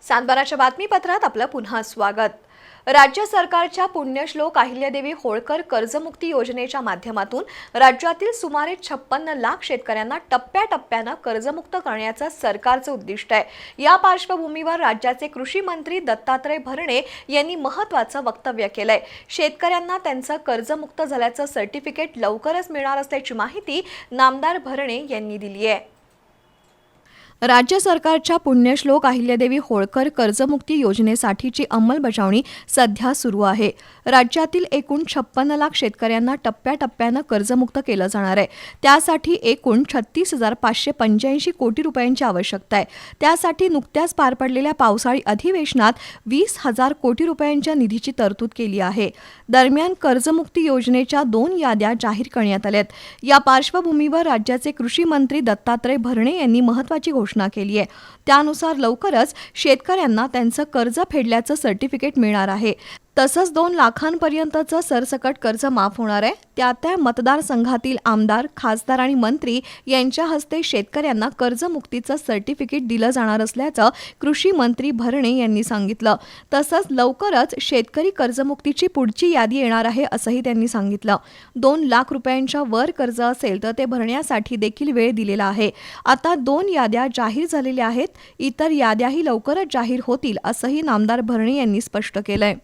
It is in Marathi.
सातबाराच्या बातमीपत्रात आपलं पुन्हा स्वागत। राज्य सरकारच्या पुण्यश्लोक अहिल्यादेवी होळकर कर्जमुक्ती योजनेच्या माध्यमातून राज्यातील सुमारे 56 लाख शेतकऱ्यांना टप्प्याटप्प्याने कर्जमुक्त करण्याचं सरकारचं उद्दिष्ट आहे। या पार्श्वभूमीवर राज्याचे कृषी मंत्री दत्तात्रय भरणे यांनी महत्त्वाचं वक्तव्य केलंय। शेतकऱ्यांना त्यांचं कर्जमुक्त झाल्याचं सर्टिफिकेट लवकरच मिळणार असल्याची माहिती नामदार भरणे यांनी दिली आहे। राज्य सरकारच्या पुण्यश्लोक अहिल्यादेवी होळकर कर्जमुक्ती योजनेसाठीची अंमलबजावणी सध्या सुरू आहे। राज्यातील एकूण 56 लाख शेतकऱ्यांना टप्प्याटप्प्याने कर्जमुक्त केलं जाणार आहे। त्यासाठी एकूण 36,585 कोटी रुपयांची आवश्यकता आहे। त्यासाठी नुकत्याच पार पडलेल्या पावसाळी अधिवेशनात 20,000 कोटी रुपयांच्या निधीची तरतूद केली आहे। दरम्यान कर्जमुक्ती योजनेच्या 2 याद्या जाहीर करण्यात आल्यात। या पार्श्वभूमीवर राज्याचे कृषी मंत्री दत्तात्रय भरणे यांनी महत्त्वाची घोषणा केली आहे। त्यानुसार लवकरच शेतकऱ्यांना त्यांचं कर्ज फेडल्याचं सर्टिफिकेट मिळणार आहे। तसंच 2 लाखांपर्यंतचं सरसकट कर्ज माफ होणार आहे। त्या मतदारसंघातील आमदार, खासदार आणि मंत्री यांच्या हस्ते शेतकऱ्यांना कर्जमुक्तीचं सर्टिफिकेट दिलं जाणार असल्याचं कृषी मंत्री भरणे यांनी सांगितलं। तसंच लवकरच शेतकरी कर्जमुक्तीची पुढची यादी येणार आहे असंही त्यांनी सांगितलं। 2 लाख रुपयांच्या वर कर्ज असेल तर ते भरण्यासाठी देखील वेळ दिलेला आहे। आता 2 याद्या जाहीर झालेल्या आहेत। इतर याद्याही लवकरच जाहीर होतील असंही नामदार भरणे यांनी स्पष्ट केलंय।